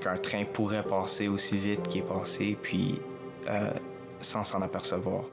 qu'un train pourrait passer aussi vite qu'il est passé, puis sans s'en apercevoir.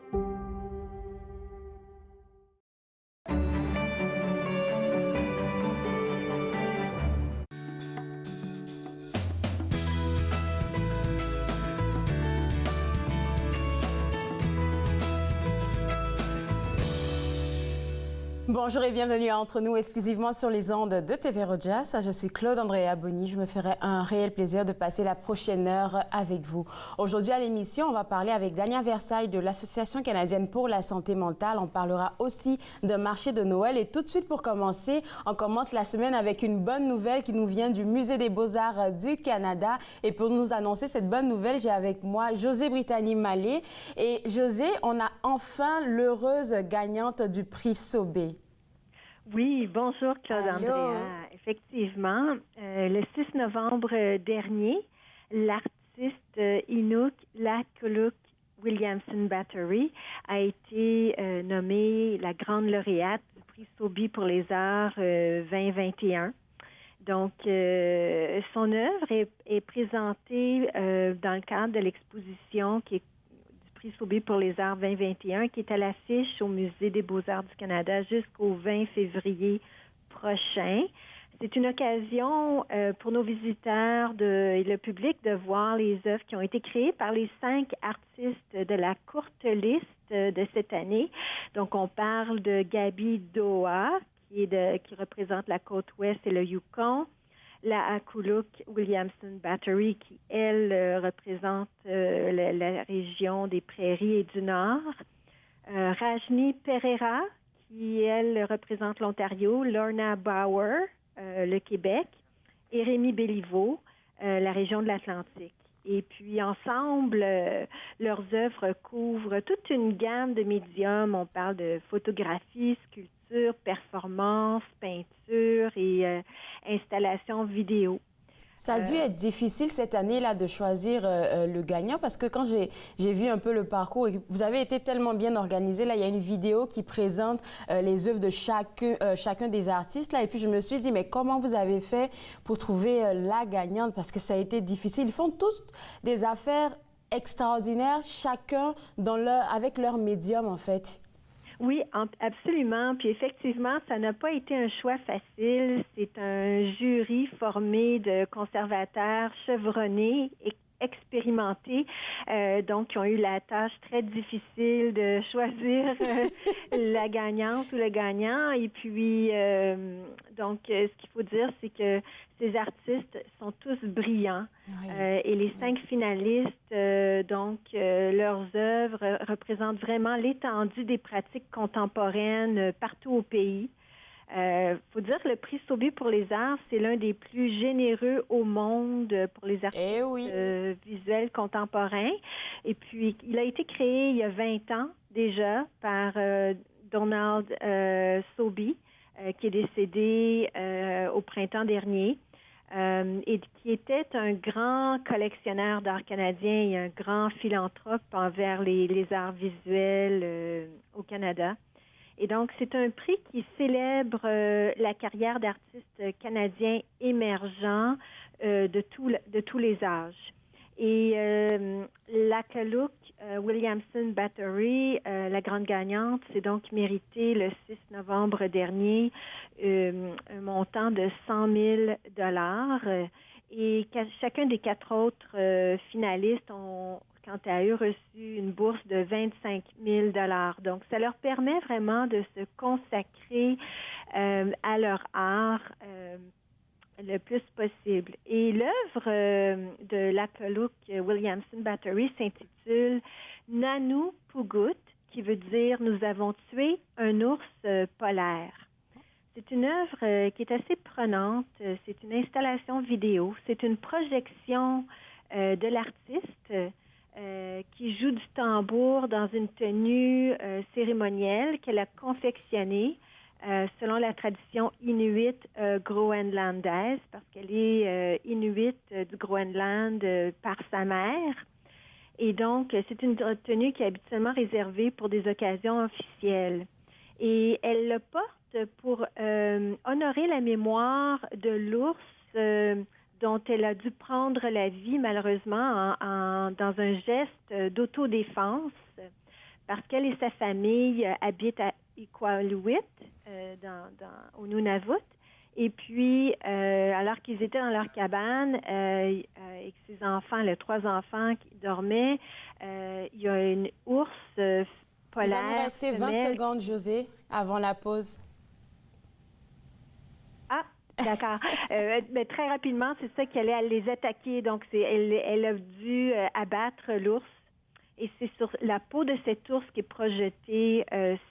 Bonjour et bienvenue à Entre nous, exclusivement sur les ondes de TV Rojas. Je suis Claude Andrea Bonny. Je me ferai un réel plaisir de passer la prochaine heure avec vous. Aujourd'hui à l'émission, on va parler avec Dania Versailles de l'Association canadienne pour la santé mentale. On parlera aussi de marché de Noël. Et tout de suite, pour commencer, on commence la semaine avec une bonne nouvelle qui nous vient du Musée des Beaux-Arts du Canada. Et pour nous annoncer cette bonne nouvelle, j'ai avec moi Josée Brittany-Mallet. Et Josée, on a enfin l'heureuse gagnante du prix Sobey. Oui, bonjour Claude Andrea. Effectivement, le 6 novembre dernier, l'artiste Inuk Lakuluk Williamson Bathory a été nommée la grande lauréate du prix Sobey pour les arts 2021. Donc, son œuvre est présentée dans le cadre de l'exposition qui est prix Sobey pour les arts 2021 qui est à l'affiche au Musée des Beaux-Arts du Canada jusqu'au 20 février prochain. C'est une occasion pour nos visiteurs et le public de voir les œuvres qui ont été créées par les 5 artistes de la courte liste de cette année. Donc, on parle de Gabi Doha, qui représente la côte ouest et le Yukon. La Akuluk Williamson Bathory, qui, elle, représente la région des Prairies et du Nord. Rajni Pereira, qui, elle, représente l'Ontario. Lorna Bauer, le Québec. Et Rémi Béliveau, la région de l'Atlantique. Et puis, ensemble, leurs œuvres couvrent toute une gamme de médiums. On parle de photographie, sculpture, performance, peinture et installation vidéo. Ça a dû être difficile cette année-là de choisir le gagnant parce que quand j'ai vu un peu le parcours, vous avez été tellement bien organisé. Là, il y a une vidéo qui présente les œuvres de chacun des artistes. Là, et puis, je me suis dit, mais comment vous avez fait pour trouver la gagnante? Parce que ça a été difficile. Ils font tous des affaires extraordinaires, chacun avec leur médium, en fait. Oui, absolument. Puis effectivement, ça n'a pas été un choix facile. C'est un jury formé de conservateurs chevronnés et expérimentés, donc qui ont eu la tâche très difficile de choisir la gagnante ou le gagnant. Et puis, donc, ce qu'il faut dire, c'est que ces artistes sont tous brillants. Oui. Et les 5 finalistes, leurs œuvres représentent vraiment l'étendue des pratiques contemporaines partout au pays. Faut dire que le prix Sobey pour les arts, c'est l'un des plus généreux au monde pour les artistes visuels contemporains. Et puis, il a été créé il y a 20 ans déjà par Donald Sobey, qui est décédé au printemps dernier. Et qui était un grand collectionneur d'art canadien et un grand philanthrope envers les arts visuels au Canada. Et donc, c'est un prix qui célèbre la carrière d'artistes canadiens émergents de tous les âges. Et Lakuluk Williamson Bathory, la grande gagnante, s'est donc mérité le 6 novembre dernier un montant de 100 000 $. Et chacun des 4 autres finalistes ont, quant à eux, reçu une bourse de 25 000 $. Donc, ça leur permet vraiment de se consacrer à leur art le plus possible. Et l'œuvre de Lakuluk Williamson Bathory s'intitule Nanu Pugut, qui veut dire « Nous avons tué un ours polaire ». C'est une œuvre qui est assez prenante. C'est une installation vidéo. C'est une projection de l'artiste qui joue du tambour dans une tenue cérémonielle qu'elle a confectionnée selon la tradition inuit groenlandaise, parce qu'elle est inuit du Groenland par sa mère. Et donc, c'est une tenue qui est habituellement réservée pour des occasions officielles. Et elle le porte pour honorer la mémoire de l'ours dont elle a dû prendre la vie, malheureusement, dans un geste d'autodéfense, parce qu'elle et sa famille habitent à Iqaluit, au Nunavut. Et puis, alors qu'ils étaient dans leur cabane, avec ses enfants, les 3 enfants qui dormaient, il y a une ours polaire. Il va nous rester 20 femelle. secondes, José, avant la pause. Ah, d'accord. Mais très rapidement, c'est ça qu'elle allait les attaquer. Donc, elle a dû abattre l'ours. Et c'est sur la peau de cet ours qu'est projeté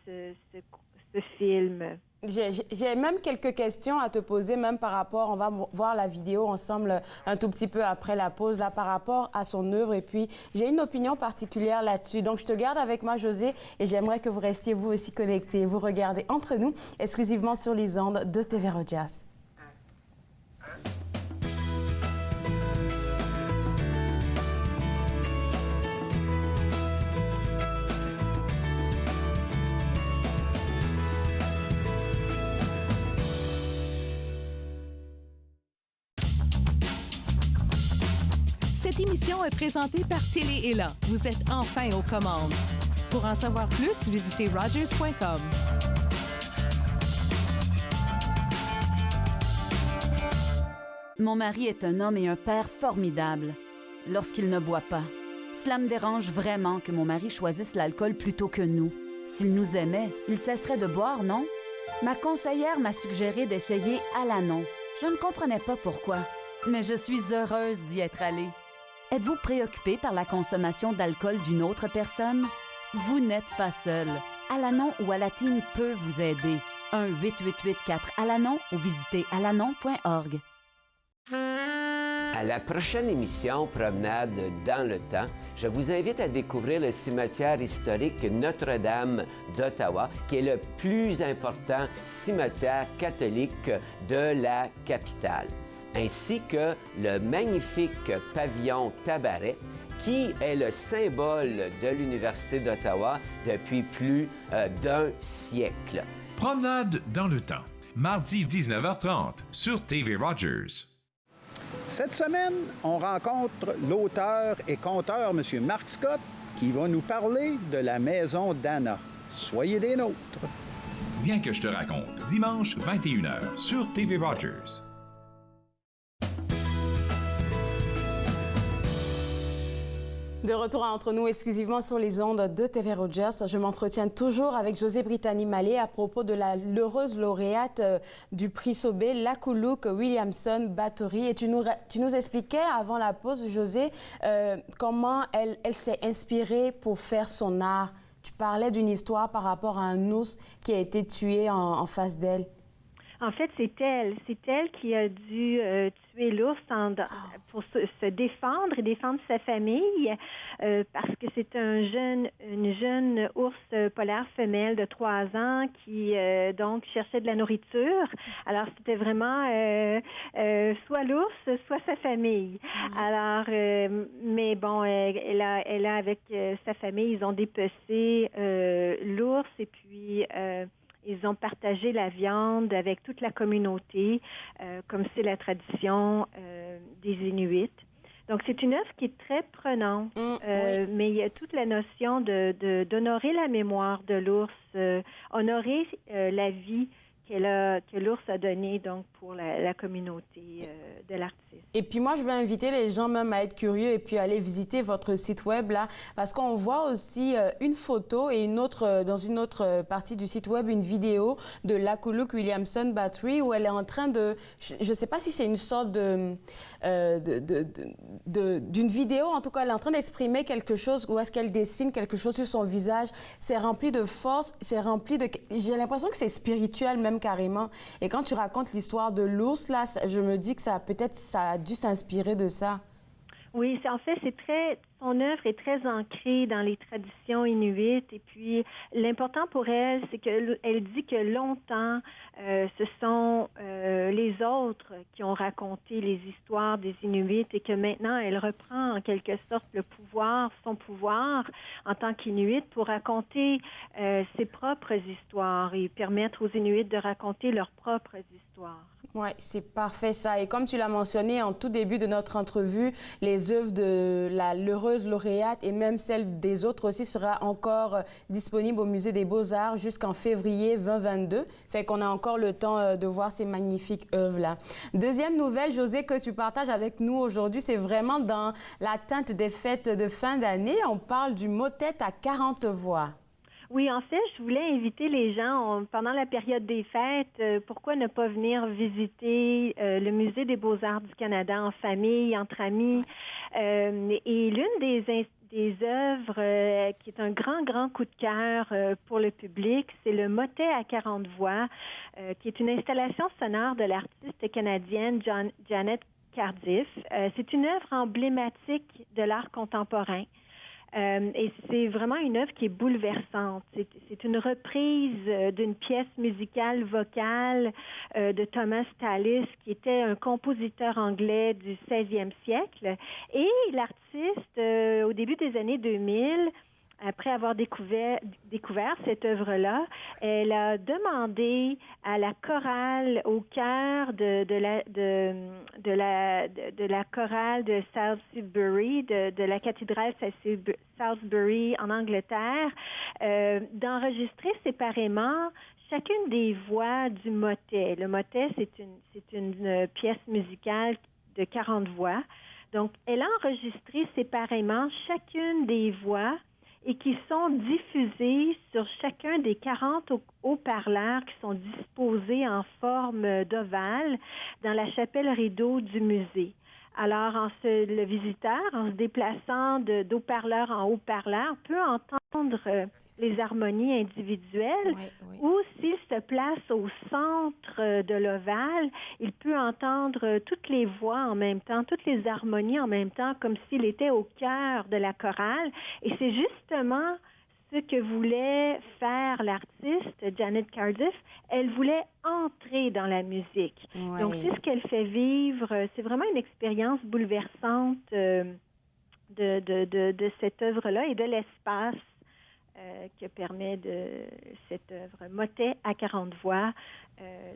ce film. J'ai même quelques questions à te poser, même par rapport, on va voir la vidéo ensemble un tout petit peu après la pause, là, par rapport à son œuvre. Et puis, j'ai une opinion particulière là-dessus. Donc, je te garde avec moi, José, et j'aimerais que vous restiez, vous aussi, connectés. Vous regardez Entre nous, exclusivement sur les ondes de TV Rojas. Cette émission est présentée par Télé Ella. Vous êtes enfin aux commandes. Pour en savoir plus, visitez Rogers.com. Mon mari est un homme et un père formidables lorsqu'il ne boit pas. Cela me dérange vraiment que mon mari choisisse l'alcool plutôt que nous. S'il nous aimait, il cesserait de boire, non? Ma conseillère m'a suggéré d'essayer Alanon. Je ne comprenais pas pourquoi, mais je suis heureuse d'y être allée. Êtes-vous préoccupé par la consommation d'alcool d'une autre personne? Vous n'êtes pas seul. Alanon ou Alatine peut vous aider. 1-888-4-ALANON ou visitez alanon.org. À la prochaine émission Promenade dans le temps, je vous invite à découvrir le cimetière historique Notre-Dame d'Ottawa, qui est le plus important cimetière catholique de la capitale, ainsi que le magnifique pavillon Tabaret, qui est le symbole de l'Université d'Ottawa depuis plus d'un siècle. Promenade dans le temps, mardi 19h30 sur TV Rogers. Cette semaine, on rencontre l'auteur et conteur M. Marc Scott qui va nous parler de la maison d'Anna. Soyez des nôtres. Viens que je te raconte, dimanche 21h sur TV Rogers. De retour Entre nous, exclusivement sur les ondes de TV Rogers. Je m'entretiens toujours avec José Brittany-Mallet à propos de l'heureuse lauréate du prix Sobey, Lakuluk Williamson Bathory. Et tu nous expliquais avant la pause, José, comment elle s'est inspirée pour faire son art. Tu parlais d'une histoire par rapport à un ours qui a été tué en face d'elle. En fait, c'est elle qui a dû tuer l'ours pour se défendre et défendre sa famille parce que c'est une jeune ours polaire femelle de 3 ans qui donc cherchait de la nourriture. Alors, c'était vraiment soit l'ours, soit sa famille. Alors, mais bon, elle a avec sa famille, ils ont dépecé l'ours et puis ils ont partagé la viande avec toute la communauté, comme c'est la tradition des Inuits. Donc, c'est une œuvre qui est très prenante, oui. Mais il y a toute la notion d'honorer la mémoire de l'ours, honorer la vie que l'ours a donnée donc, pour la communauté de l'artiste. Et puis moi, je vais inviter les gens même à être curieux et puis aller visiter votre site web là, parce qu'on voit aussi une photo et dans une autre partie du site web, une vidéo de Lakuluk Williamson Bathory où elle est en train de, je ne sais pas si c'est une sorte d'une vidéo, en tout cas, elle est en train d'exprimer quelque chose, ou est-ce qu'elle dessine quelque chose sur son visage. C'est rempli de force, c'est rempli de... J'ai l'impression que c'est spirituel même carrément. Et quand tu racontes l'histoire de l'ours, là, je me dis que ça a dû s'inspirer de ça. Oui, en fait, son œuvre est très ancrée dans les traditions inuites. Et puis, l'important pour elle, c'est qu'elle dit que longtemps, ce sont les autres qui ont raconté les histoires des Inuits et que maintenant, elle reprend en quelque sorte son pouvoir en tant qu'Inuit pour raconter ses propres histoires et permettre aux Inuits de raconter leurs propres histoires. Oui, c'est parfait ça. Et comme tu l'as mentionné en tout début de notre entrevue, les œuvres de l'heureuse lauréate et même celles des autres aussi sera encore disponibles au Musée des Beaux-Arts jusqu'en février 2022. Fait qu'on a encore le temps de voir ces magnifiques œuvres-là. Deuxième nouvelle, Josée, que tu partages avec nous aujourd'hui, c'est vraiment dans l'atteinte des fêtes de fin d'année. On parle du motet à 40 voix. Oui, en fait, je voulais inviter les gens pendant la période des fêtes, pourquoi ne pas venir visiter le Musée des Beaux-Arts du Canada en famille, entre amis. Et l'une des œuvres qui est un grand coup de cœur pour le public, c'est le motet à 40 voix, qui est une installation sonore de l'artiste canadienne Janet Cardiff. C'est une œuvre emblématique de l'art contemporain. Et c'est vraiment une œuvre qui est bouleversante. C'est une reprise d'une pièce musicale vocale de Thomas Tallis, qui était un compositeur anglais du 16e siècle. Et l'artiste, au début des années 2000, après avoir découvert cette œuvre-là, elle a demandé à la chorale au cœur de la chorale de Salisbury, de la cathédrale Salisbury en Angleterre, d'enregistrer séparément chacune des voix du motet. Le motet, c'est une pièce musicale de 40 voix. Donc, elle a enregistré séparément chacune des voix et qui sont diffusés sur chacun des 40 haut-parleurs qui sont disposés en forme d'ovale dans la chapelle rideau du musée. Alors, le visiteur, en se déplaçant d'haut-parleur en haut-parleur, peut entendre les harmonies individuelles ou s'il se place au centre de l'ovale, il peut entendre toutes les voix en même temps, toutes les harmonies en même temps, comme s'il était au cœur de la chorale. Et c'est justement ce que voulait faire l'artiste Janet Cardiff. Elle voulait entrer dans la musique. Oui. Donc, c'est ce qu'elle fait vivre. C'est vraiment une expérience bouleversante de cette œuvre-là et de l'espace que permet cette œuvre. Motet à 40 voix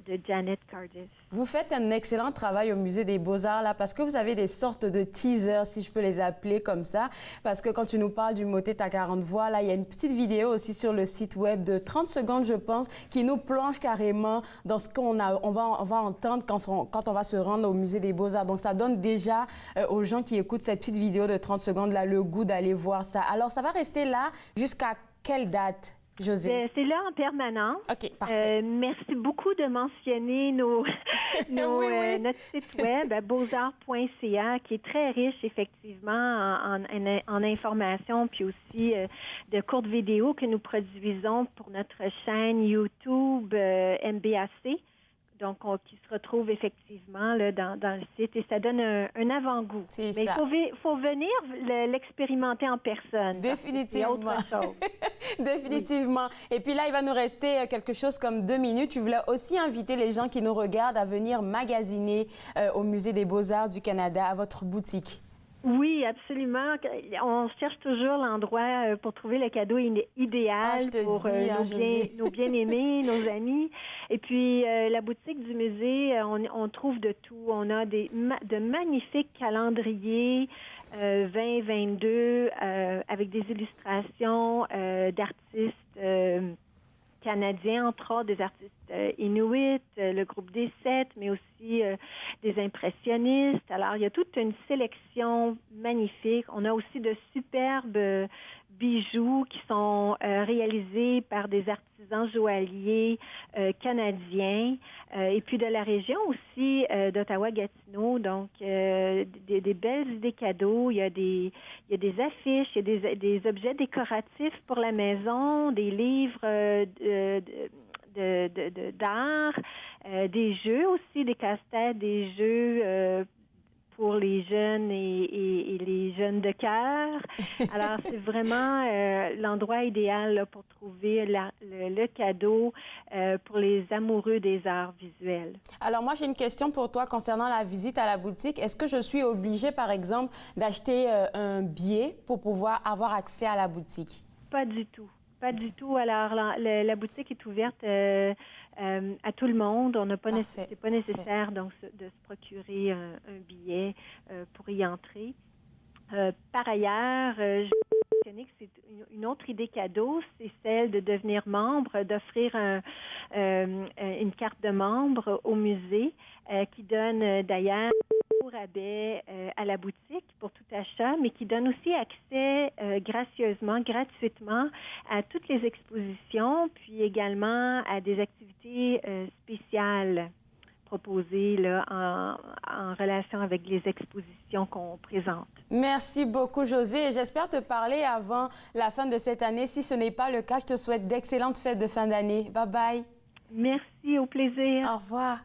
de Janet Cardiff. Vous faites un excellent travail au Musée des Beaux-Arts, là, parce que vous avez des sortes de teasers, si je peux les appeler comme ça, parce que quand tu nous parles du motet à 40 voix, là, il y a une petite vidéo aussi sur le site web de 30 secondes, je pense, qui nous plonge carrément dans ce qu'on va entendre quand on va se rendre au Musée des Beaux-Arts. Donc, ça donne déjà aux gens qui écoutent cette petite vidéo de 30 secondes, là, le goût d'aller voir ça. Alors, ça va rester là jusqu'à quelle date, Josée? C'est là en permanence. OK, parfait. Merci beaucoup de mentionner notre site web, beauxarts.ca, qui est très riche, effectivement, en informations, puis aussi de courtes vidéos que nous produisons pour notre chaîne YouTube MBAC. Donc, qui se retrouve effectivement là, dans le site et ça donne un avant-goût. Mais il faut venir l'expérimenter en personne. Définitivement. C'est autre chose. Définitivement. Et puis là, il va nous rester quelque chose comme 2 minutes. Tu voulais aussi inviter les gens qui nous regardent à venir magasiner au Musée des Beaux-Arts du Canada, à votre boutique. Oui, absolument. On cherche toujours l'endroit pour trouver le cadeau idéal pour nos bien-aimés, nos amis. Et puis, la boutique du musée, on trouve de tout. On a de magnifiques calendriers 2022 avec des illustrations d'artistes canadiens, entre autres des artistes inuits, le groupe des 7, mais aussi des impressionnistes. Alors, il y a toute une sélection magnifique. On a aussi de superbes bijoux qui sont réalisés par des artisans joailliers canadiens et puis de la région aussi d'Ottawa-Gatineau. Donc, des belles idées cadeaux. Il y a des affiches, il y a des objets décoratifs pour la maison, des livres d'art, des jeux aussi, des casse-têtes, des jeux pour les jeunes et les jeunes de cœur. Alors, c'est vraiment l'endroit idéal là, pour trouver le cadeau pour les amoureux des arts visuels. Alors, moi, j'ai une question pour toi concernant la visite à la boutique. Est-ce que je suis obligée, par exemple, d'acheter un billet pour pouvoir avoir accès à la boutique? Pas du tout. Pas du tout. Alors, la boutique est ouverte à tout le monde. On n'a pas Parfait. c'est pas nécessaire donc de se procurer un billet pour y entrer. Par ailleurs, je mentionner que c'est une autre idée cadeau, c'est celle de devenir membre, d'offrir une carte de membre au musée qui donne d'ailleurs un rabais à la boutique pour tout achat, mais qui donne aussi accès gratuitement à toutes les expositions, puis également à des activités spéciales proposées là, en relation avec les expositions qu'on présente. Merci beaucoup, Josée. J'espère te parler avant la fin de cette année. Si ce n'est pas le cas, je te souhaite d'excellentes fêtes de fin d'année. Bye bye. Merci, au plaisir. Au revoir.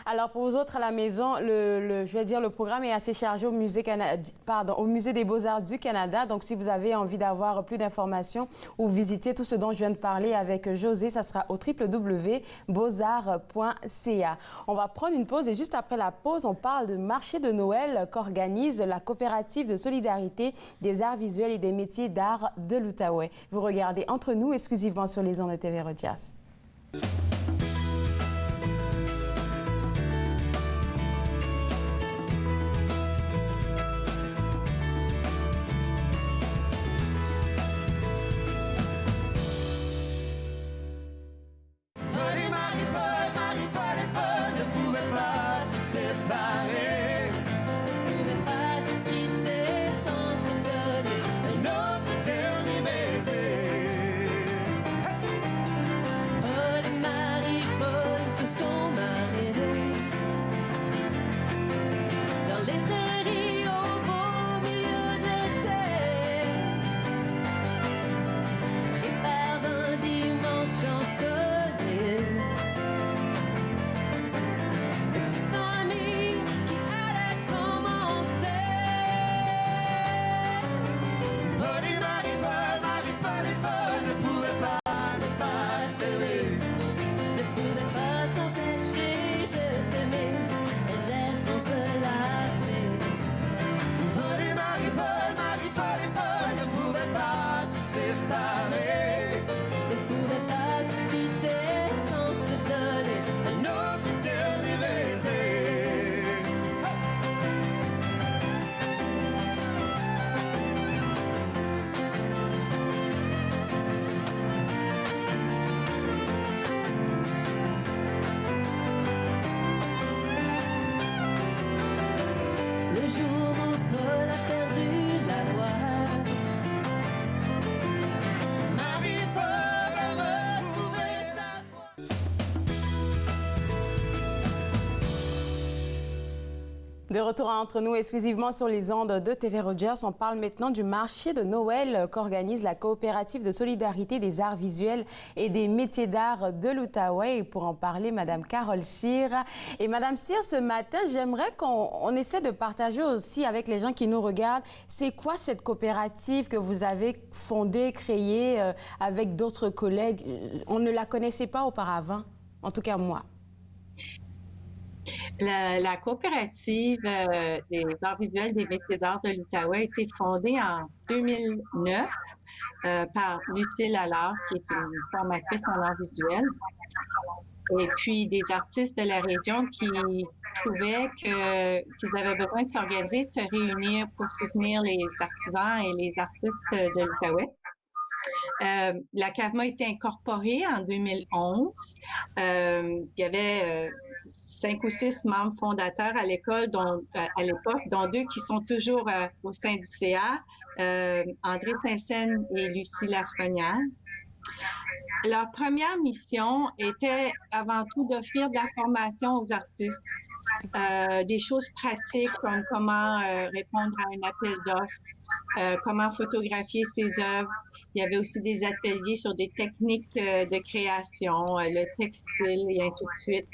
Alors, pour vous autres à la maison, le programme est assez chargé au musée des Beaux-Arts du Canada. Donc, si vous avez envie d'avoir plus d'informations ou visiter tout ce dont je viens de parler avec Josée, ça sera au www.beauxarts.ca. On va prendre une pause et juste après la pause, on parle de marché de Noël qu'organise la coopérative de solidarité des arts visuels et des métiers d'art de l'Outaouais. Vous regardez Entre nous exclusivement sur les ondes de TV Rogers. De retour entre nous exclusivement sur les ondes de TV Rogers, on parle maintenant du marché de Noël qu'organise la coopérative de solidarité des arts visuels et des métiers d'art de l'Outaouais. Et pour en parler, Madame Carole Cyr. Et Madame Cyr, ce matin, j'aimerais qu'on essaie de partager aussi avec les gens qui nous regardent, c'est quoi cette coopérative que vous avez fondée, créée avec d'autres collègues? On ne la connaissait pas auparavant, en tout cas moi. La coopérative des arts visuels des métiers d'art de l'Outaouais a été fondée en 2009 par Lucille Allard, qui est une formatrice en arts visuels, et puis des artistes de la région qui trouvaient qu'ils avaient besoin de s'organiser, de se réunir pour soutenir les artisans et les artistes de l'Outaouais. La CAVMA a été incorporée en 2011. Il y avait 5 ou 6 membres fondateurs à l'école, à l'époque, dont 2 qui sont toujours au sein du CA, André Saint-Saëns et Lucie Lafrenière. Leur première mission était avant tout d'offrir de la formation aux artistes, des choses pratiques comme comment répondre à un appel d'offres, comment photographier ses œuvres. Il y avait aussi des ateliers sur des techniques de création, le textile et ainsi de suite.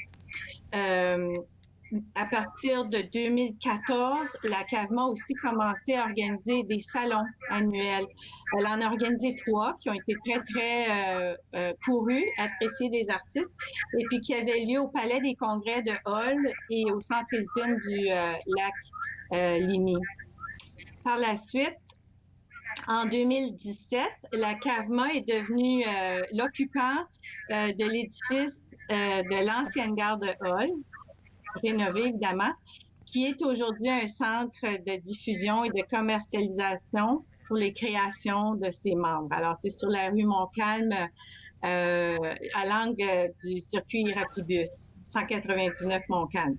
À partir de 2014, la CAVMA a aussi commencé à organiser des salons annuels. Elle en a organisé 3 qui ont été très, très courus, appréciés des artistes, et puis qui avaient lieu au Palais des Congrès de Hull et au Centre Hilton du lac Limy. Par la suite, En 2017, la CAVMA est devenue l'occupant de l'édifice de l'ancienne gare de Hull, rénové évidemment, qui est aujourd'hui un centre de diffusion et de commercialisation pour les créations de ses membres. Alors, c'est sur la rue Montcalm, à l'angle du circuit Rapibus, 199 Montcalm.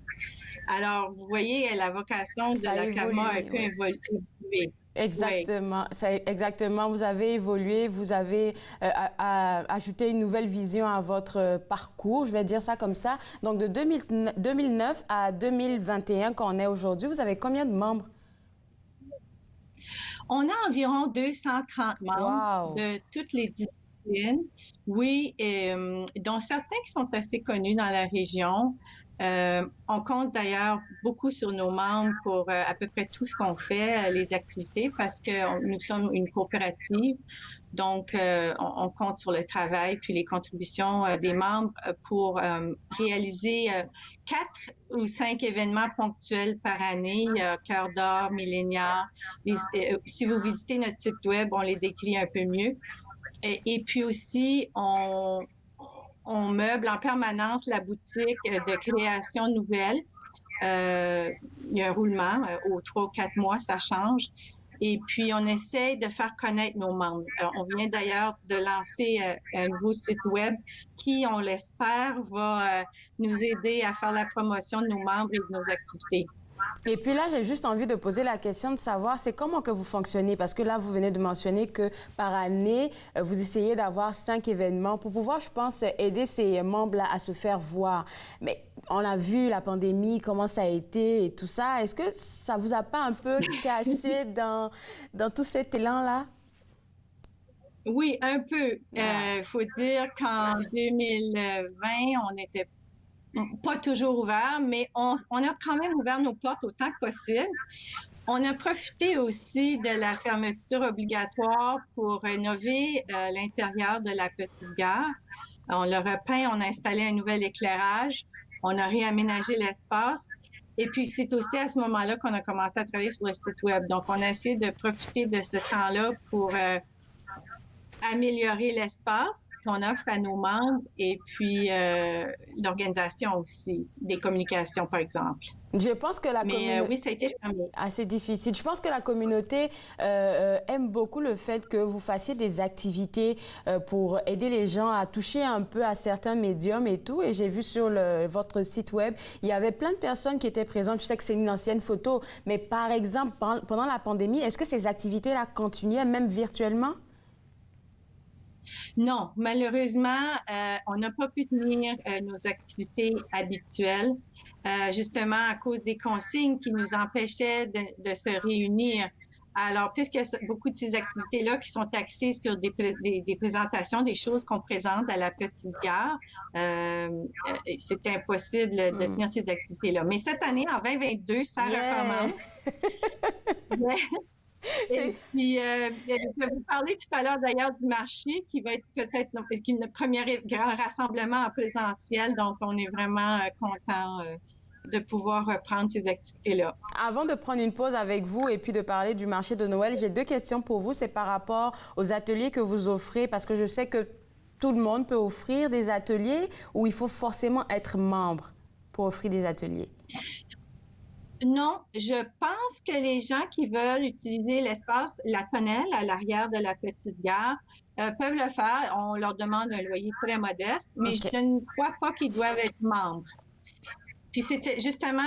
Alors, vous voyez, la vocation de la CAVMA a un peu évolué. Exactement, exactement. Vous avez évolué, vous avez ajouté une nouvelle vision à votre parcours, je vais dire ça comme ça. Donc, de 2009 à 2021, quand on est aujourd'hui, vous avez combien de membres? On a environ 230 membres de toutes les disciplines, oui, dont certains qui sont assez connus dans la région. On compte d'ailleurs beaucoup sur nos membres pour à peu près tout ce qu'on fait, les activités, parce que nous sommes une coopérative. Donc, on compte sur le travail puis les contributions des membres pour réaliser 4 ou 5 événements ponctuels par année. Cœur d'or, Millénial. Si vous visitez notre site web, on les décrit un peu mieux. Et puis aussi, on meuble en permanence la boutique de création nouvelle. Il y a un roulement, aux 3 ou 4 mois, ça change. Et puis, on essaie de faire connaître nos membres. On vient d'ailleurs de lancer un nouveau site web qui, on l'espère, va nous aider à faire la promotion de nos membres et de nos activités. Et puis là, j'ai juste envie de poser la question de savoir, c'est comment que vous fonctionnez? Parce que là, vous venez de mentionner que par année, vous essayez d'avoir 5 événements pour pouvoir, je pense, aider ces membres-là à se faire voir. Mais on a vu la pandémie, comment ça a été et tout ça. Est-ce que ça vous a pas un peu cassé dans tout cet élan-là? Oui, un peu. Faut dire qu'en 2020, on était pas toujours ouvert, mais on a quand même ouvert nos portes autant que possible. On a profité aussi de la fermeture obligatoire pour rénover l'intérieur de la petite gare. On l'a repeint, on a installé un nouvel éclairage, on a réaménagé l'espace. Et puis, c'est aussi à ce moment-là qu'on a commencé à travailler sur le site web. Donc, on a essayé de profiter de ce temps-là pour améliorer l'espace qu'on offre à nos membres et puis l'organisation aussi, des communications, par exemple. Je pense que la communauté... oui, ça a été fermé. Assez difficile. Je pense que la communauté aime beaucoup le fait que vous fassiez des activités pour aider les gens à toucher un peu à certains médiums et tout. Et j'ai vu sur votre site web, il y avait plein de personnes qui étaient présentes. Je sais que c'est une ancienne photo, mais par exemple, pendant la pandémie, est-ce que ces activités-là continuaient même virtuellement? Non, malheureusement, on n'a pas pu tenir nos activités habituelles, justement à cause des consignes qui nous empêchaient de se réunir. Alors, puisque beaucoup de ces activités-là qui sont axées sur des présentations, des choses qu'on présente à la petite gare, c'était impossible de tenir ces activités-là. Mais cette année, en 2022, ça recommence. Et puis, je vais vous parler tout à l'heure d'ailleurs du marché qui va être peut-être le premier grand rassemblement en présentiel. Donc, on est vraiment content de pouvoir reprendre ces activités-là. Avant de prendre une pause avec vous et puis de parler du marché de Noël, j'ai 2 questions pour vous. C'est par rapport aux ateliers que vous offrez, parce que je sais que tout le monde peut offrir des ateliers ou il faut forcément être membre pour offrir des ateliers? Non, je pense que les gens qui veulent utiliser l'espace, la tonnelle à l'arrière de la petite gare, peuvent le faire. On leur demande un loyer très modeste, mais je ne crois pas qu'ils doivent être membres. Puis c'était justement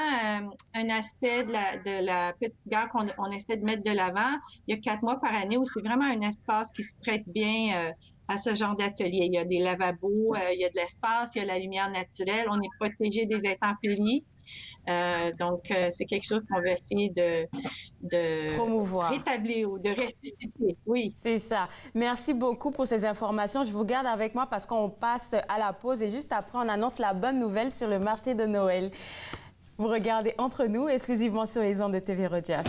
un aspect de la petite gare qu'on essaie de mettre de l'avant. Il y a 4 mois par année où c'est vraiment un espace qui se prête bien à ce genre d'atelier. Il y a des lavabos, il y a de l'espace, il y a la lumière naturelle. On est protégé des intempéries. Donc, c'est quelque chose qu'on va essayer de promouvoir, rétablir ou de ressusciter. Oui. C'est ça. Merci beaucoup pour ces informations. Je vous garde avec moi parce qu'on passe à la pause et juste après, on annonce la bonne nouvelle sur le marché de Noël. Vous regardez Entre nous, exclusivement sur les ondes de TV Rojas.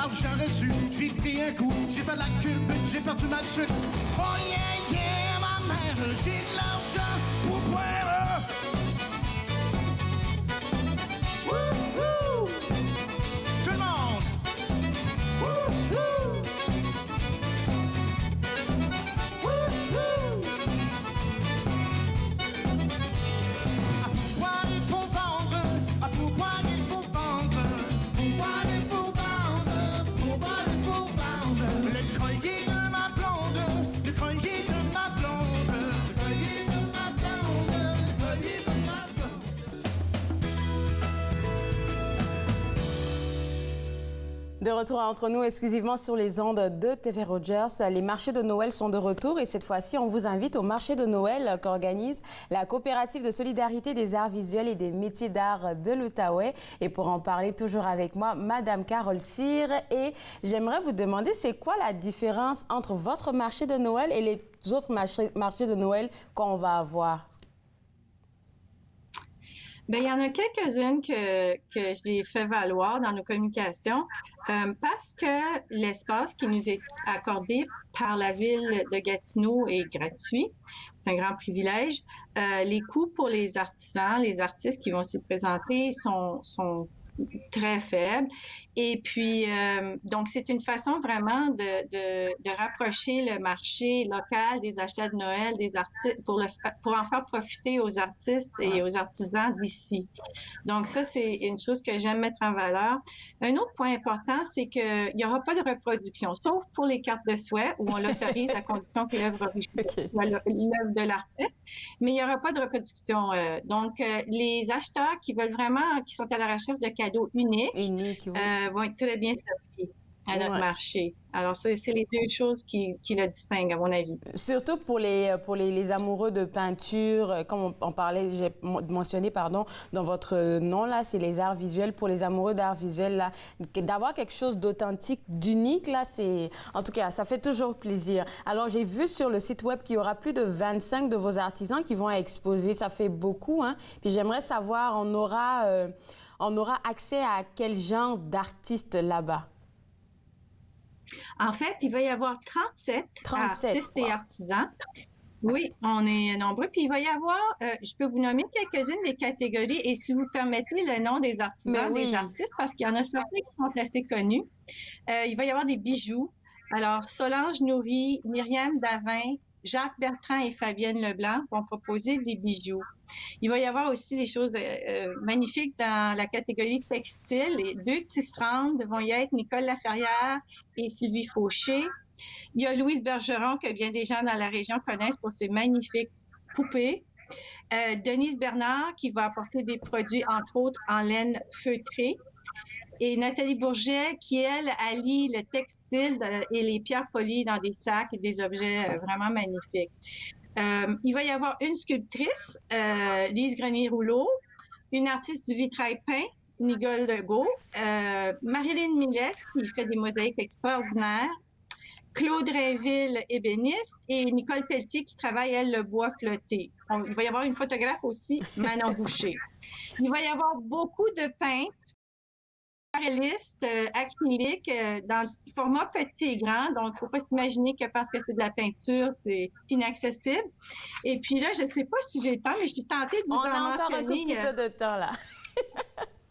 l'argent reçu, j'ai pris un coup, j'ai fait de la culbute, j'ai perdu ma tuque. Oh yeah, yeah, ma mère, j'ai de l'argent pour boire. Wouhou! Tout le monde! Wouhou! Wouhou! À pouvoir il faut vendre, à pouvoir il faut vendre, pouvoir il faut vendre, pouvoir il faut vendre. Le collier de ma blonde, le collier de ma blonde, le collier de ma blonde, le collier de ma blonde. De retour entre nous exclusivement sur les ondes de TV Rogers. Les marchés de Noël sont de retour et cette fois-ci, on vous invite au marché de Noël qu'organise la coopérative de solidarité des arts visuels et des métiers d'art de l'Outaouais. Et pour en parler toujours avec moi, Madame Carole Cyr. Et j'aimerais vous demander, c'est quoi la différence entre votre marché de Noël et les autres marchés de Noël qu'on va avoir? Bien, il y en a quelques-unes que j'ai fait valoir dans nos communications parce que l'espace qui nous est accordé par la ville de Gatineau est gratuit. C'est un grand privilège. Les coûts pour les artisans, les artistes qui vont s'y présenter sont très faibles. Et puis, donc, c'est une façon vraiment de rapprocher le marché local des achats de Noël, des artistes, pour en faire profiter aux artistes et aux artisans d'ici. Donc, ça, c'est une chose que j'aime mettre en valeur. Un autre point important, c'est qu'il n'y aura pas de reproduction, sauf pour les cartes de souhait, où on l'autorise à condition que l'œuvre l'œuvre de l'artiste, mais il n'y aura pas de reproduction. Donc, les acheteurs qui veulent vraiment, qui sont à la recherche de cadeaux uniques, vont être très bien servis à notre marché. Alors, c'est les deux choses qui le distinguent, à mon avis. Surtout pour les amoureux de peinture, comme on parlait, j'ai mentionné, pardon, dans votre nom, là, c'est les arts visuels. Pour les amoureux d'arts visuels, là, d'avoir quelque chose d'authentique, d'unique, là, c'est... En tout cas, ça fait toujours plaisir. Alors, j'ai vu sur le site web qu'il y aura plus de 25 de vos artisans qui vont exposer. Ça fait beaucoup, hein? Puis j'aimerais savoir, on aura accès à quel genre d'artistes là-bas? En fait, il va y avoir 37 artistes et artisans. Oui, on est nombreux. Puis il va y avoir, je peux vous nommer quelques-unes des catégories et si vous permettez le nom des artisans, des artistes, parce qu'il y en a certains qui sont assez connus. Il va y avoir des bijoux. Alors, Solange Nourry, Myriam Davin, Jacques Bertrand et Fabienne Leblanc vont proposer des bijoux. Il va y avoir aussi des choses magnifiques dans la catégorie textile. Les deux petits strands vont y être Nicole Laferrière et Sylvie Fauché. Il y a Louise Bergeron, que bien des gens dans la région connaissent pour ses magnifiques poupées. Denise Bernard, qui va apporter des produits, entre autres, en laine feutrée. Et Nathalie Bourget, qui, elle, allie le textile et les pierres polies dans des sacs et des objets vraiment magnifiques. Il va y avoir une sculptrice, Lise Grenier-Rouleau, une artiste du vitrail peint, Nicole Legault, Marilyn Millette, qui fait des mosaïques extraordinaires, Claude Rainville, ébéniste, et Nicole Pelletier, qui travaille, elle, le bois flotté. Il va y avoir une photographe aussi, Manon Boucher. Il va y avoir beaucoup de peintres, aquarellistes, acryliques, dans le format petit et grand. Donc, il ne faut pas s'imaginer que parce que c'est de la peinture, c'est inaccessible. Et puis là, je ne sais pas si j'ai le temps, mais je suis tentée de vous en mentionner. On a encore un tout petit peu de temps, là.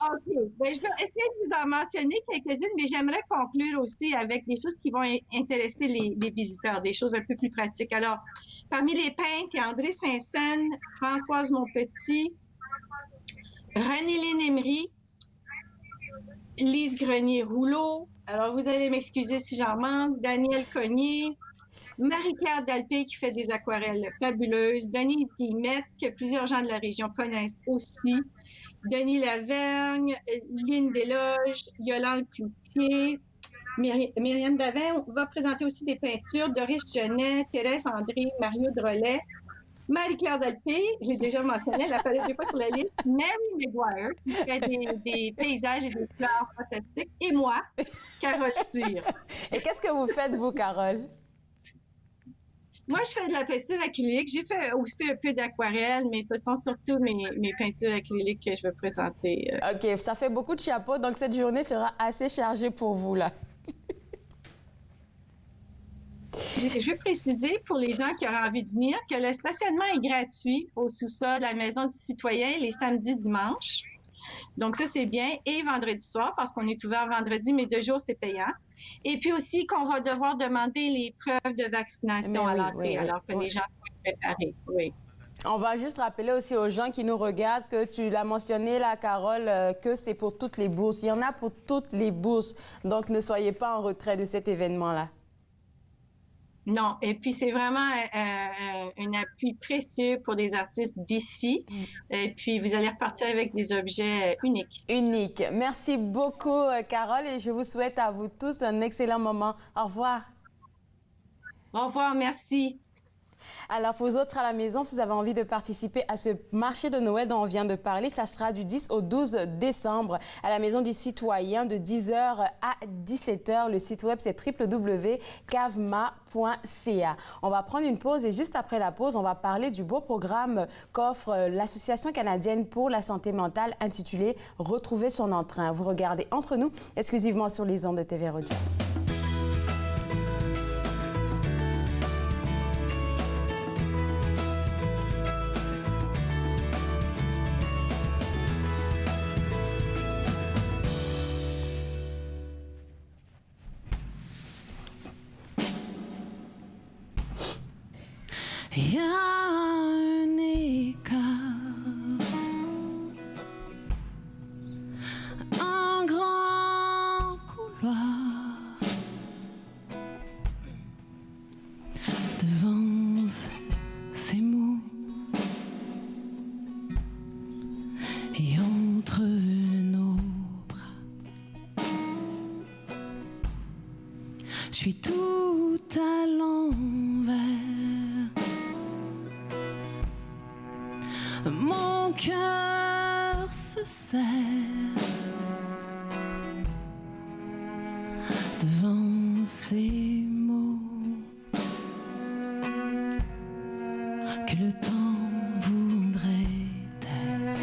OK. Bien, je vais essayer de vous en mentionner quelques-unes, mais j'aimerais conclure aussi avec des choses qui vont intéresser les visiteurs, des choses un peu plus pratiques. Alors, parmi les peintres, il y a André Saint-Saëns, Françoise Monpetit, René-Lynne Emery, Lise Grenier-Rouleau. Alors, vous allez m'excuser si j'en manque. Daniel Cognier, Marie-Claire Dalpé qui fait des aquarelles fabuleuses, Denise Guillemette, que plusieurs gens de la région connaissent aussi, Denis Lavergne, Lynne Desloges, Yolande Cloutier, Myriam Davin va présenter aussi des peintures, Doris Genet, Thérèse André, Mario Drolet, Marie-Claire Dalpé, j'ai déjà mentionné, elle apparaît des fois sur la liste, Mary Maguire, qui fait des paysages et des fleurs fantastiques, et moi, Carole Cyr. Et qu'est-ce que vous faites, vous, Carole? Moi, je fais de la peinture acrylique. J'ai fait aussi un peu d'aquarelle, mais ce sont surtout mes peintures acryliques que je vais présenter. OK, ça fait beaucoup de chapeaux, donc cette journée sera assez chargée pour vous, là. Je veux préciser pour les gens qui auraient envie de venir que le stationnement est gratuit au sous-sol de la Maison du citoyen les samedis, dimanches. Donc ça, c'est bien. Et vendredi soir, parce qu'on est ouvert vendredi, mais 2 jours, c'est payant. Et puis aussi qu'on va devoir demander les preuves de vaccination à l'entrée, alors que les gens sont préparés. Oui. On va juste rappeler aussi aux gens qui nous regardent que tu l'as mentionné, là, Carole, que c'est pour toutes les bourses. Il y en a pour toutes les bourses. Donc, ne soyez pas en retrait de cet événement-là. Non, et puis c'est vraiment un appui précieux pour des artistes d'ici. Et puis, vous allez repartir avec des objets uniques. Uniques. Merci beaucoup, Carole, et je vous souhaite à vous tous un excellent moment. Au revoir. Au revoir, merci. Alors, pour vous autres à la maison, si vous avez envie de participer à ce marché de Noël dont on vient de parler, ça sera du 10 au 12 décembre à la Maison du Citoyen de 10h à 17h. Le site web, c'est www.cavma.ca. On va prendre une pause et juste après la pause, on va parler du beau programme qu'offre l'Association canadienne pour la santé mentale intitulé « Retrouver son entrain ». Vous regardez Entre nous, exclusivement sur les ondes de TV Rogers. Il y a un écart, un grand couloir devant ces mots et entre nos bras. Je suis tout à l'envers. Mon cœur se serre devant ces mots que le temps voudrait taire.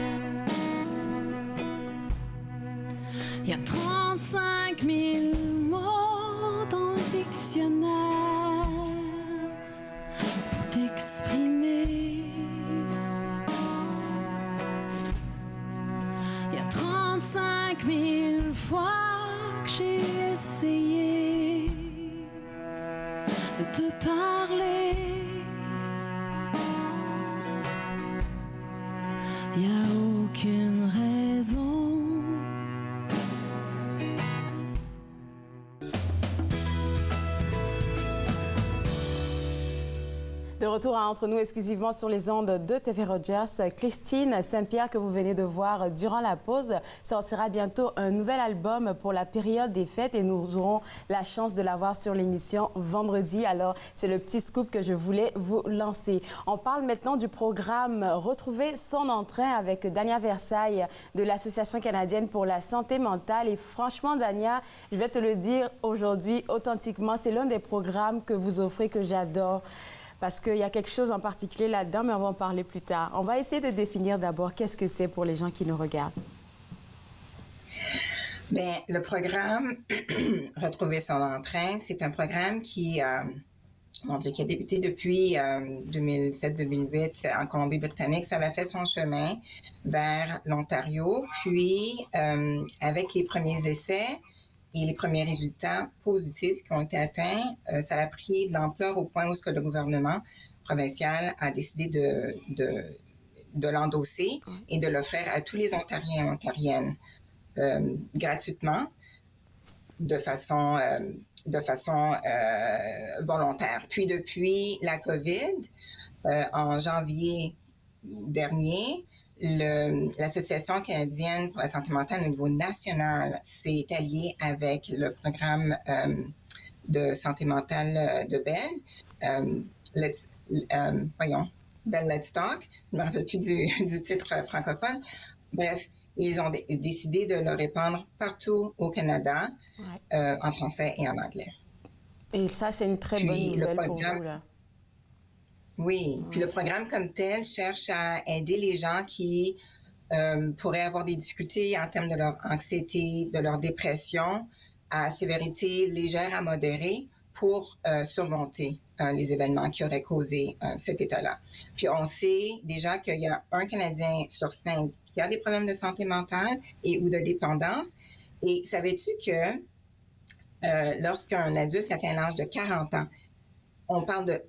Il y a 35 000 mots dans le dictionnaire pour t'exprimer. 35 000 fois que j'ai essayé de te parler. Il n'y a aucune raison. De retour à Entre nous exclusivement sur les ondes de TV Rogers, Christine Saint-Pierre, que vous venez de voir durant la pause, sortira bientôt un nouvel album pour la période des fêtes et nous aurons la chance de la voir sur l'émission vendredi. Alors, c'est le petit scoop que je voulais vous lancer. On parle maintenant du programme Retrouver son entrain avec Dania Versailles de l'Association canadienne pour la santé mentale. Et franchement, Dania, je vais te le dire aujourd'hui authentiquement, c'est l'un des programmes que vous offrez que j'adore. Parce qu'il y a quelque chose en particulier là-dedans, mais on va en parler plus tard. On va essayer de définir d'abord qu'est-ce que c'est pour les gens qui nous regardent. Bien, le programme Retrouver son entrain, c'est un programme qui a débuté depuis 2007-2008 en Colombie-Britannique. Ça a fait son chemin vers l'Ontario. Puis, avec les premiers essais, et les premiers résultats positifs qui ont été atteints, ça a pris de l'ampleur au point où le gouvernement provincial a décidé de l'endosser et de l'offrir à tous les Ontariens et Ontariennes gratuitement, de façon volontaire. Puis depuis la COVID, en janvier dernier, l'Association canadienne pour la santé mentale au niveau national s'est alliée avec le programme de santé mentale de Bell, Bell Let's Talk, je ne me rappelle plus du titre francophone. Bref, ils ont décidé de le répandre partout au Canada, en français et en anglais. Et ça, c'est une très bonne nouvelle pour vous, là. Oui, puis le programme comme tel cherche à aider les gens qui pourraient avoir des difficultés en termes de leur anxiété, de leur dépression, à sévérité légère à modérée, pour surmonter les événements qui auraient causé cet état-là. Puis on sait déjà qu'il y a un Canadien sur 5 qui a des problèmes de santé mentale et ou de dépendance. Et savais-tu que lorsqu'un adulte atteint l'âge de 40 ans, on parle de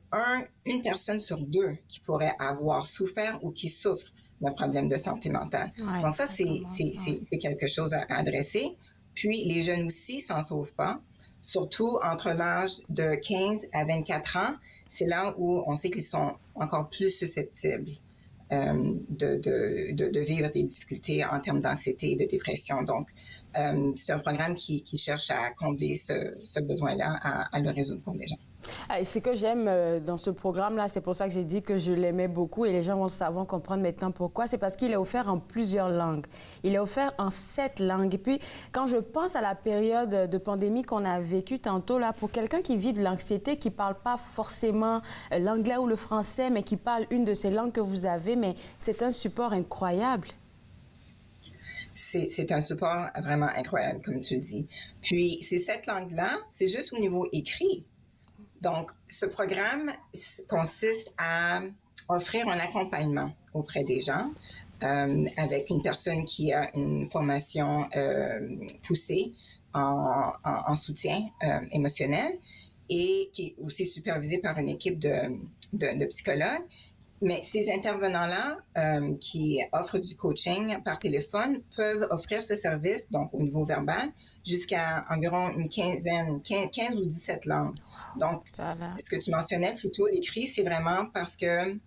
une personne sur 2 qui pourrait avoir souffert ou qui souffre d'un problème de santé mentale. Ouais, donc ça, c'est quelque chose à adresser. Puis les jeunes aussi s'en sauvent pas, surtout entre l'âge de 15 à 24 ans. C'est là où on sait qu'ils sont encore plus susceptibles de vivre des difficultés en termes d'anxiété et de dépression. Donc, c'est un programme qui cherche à combler ce besoin-là, à le résoudre pour les gens. Ce que j'aime dans ce programme-là, c'est pour ça que j'ai dit que je l'aimais beaucoup et les gens vont le savoir, comprendre maintenant pourquoi. C'est parce qu'il est offert en plusieurs langues. Il est offert en 7 langues. Et puis, quand je pense à la période de pandémie qu'on a vécue tantôt, là, pour quelqu'un qui vit de l'anxiété, qui ne parle pas forcément l'anglais ou le français, mais qui parle une de ces langues que vous avez, mais c'est un support incroyable. C'est un support vraiment incroyable, comme tu le dis. Puis, ces 7 langues-là, c'est juste au niveau écrit. Donc, ce programme consiste à offrir un accompagnement auprès des gens avec une personne qui a une formation poussée en soutien émotionnel et qui est aussi supervisée par une équipe de psychologues. Mais ces intervenants-là qui offrent du coaching par téléphone peuvent offrir ce service, donc au niveau verbal, jusqu'à environ une 15 ou 17 langues. Donc, ce que tu mentionnais plus tôt, l'écrit, c'est vraiment parce que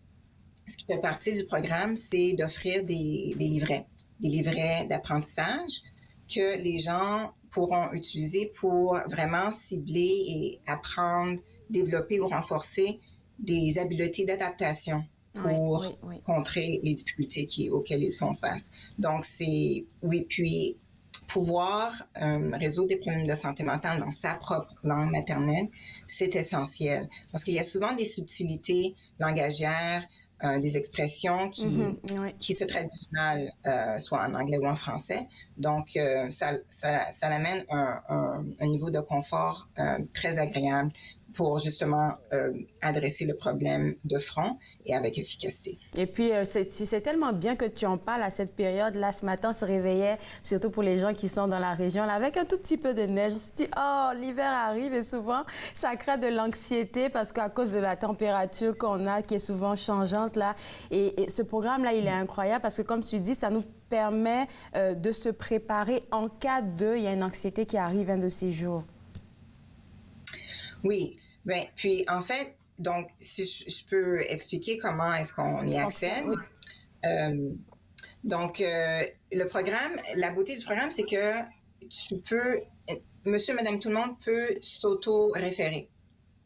ce qui fait partie du programme, c'est d'offrir des livrets d'apprentissage que les gens pourront utiliser pour vraiment cibler et apprendre, développer ou renforcer des habiletés d'adaptation pour contrer les difficultés auxquelles ils font face. Donc, puis pouvoir résoudre des problèmes de santé mentale dans sa propre langue maternelle, c'est essentiel. Parce qu'il y a souvent des subtilités langagières, des expressions qui se traduisent mal, soit en anglais ou en français. Donc, ça amène un niveau de confort très agréable pour justement adresser le problème de front et avec efficacité. Et puis, c'est tellement bien que tu en parles à cette période-là. Ce matin, on se réveillait, surtout pour les gens qui sont dans la région, là, avec un tout petit peu de neige. On se dit, oh, l'hiver arrive et souvent, ça crée de l'anxiété parce qu'à cause de la température qu'on a, qui est souvent changeante, là. Et ce programme-là, il est incroyable parce que, comme tu dis, ça nous permet de se préparer en cas il y a une anxiété qui arrive un de ces jours. Oui. Bien, puis en fait, donc, si je peux expliquer comment est-ce qu'on y accède. Donc, le programme, la beauté du programme, c'est que monsieur, madame, tout le monde peut s'auto-référer,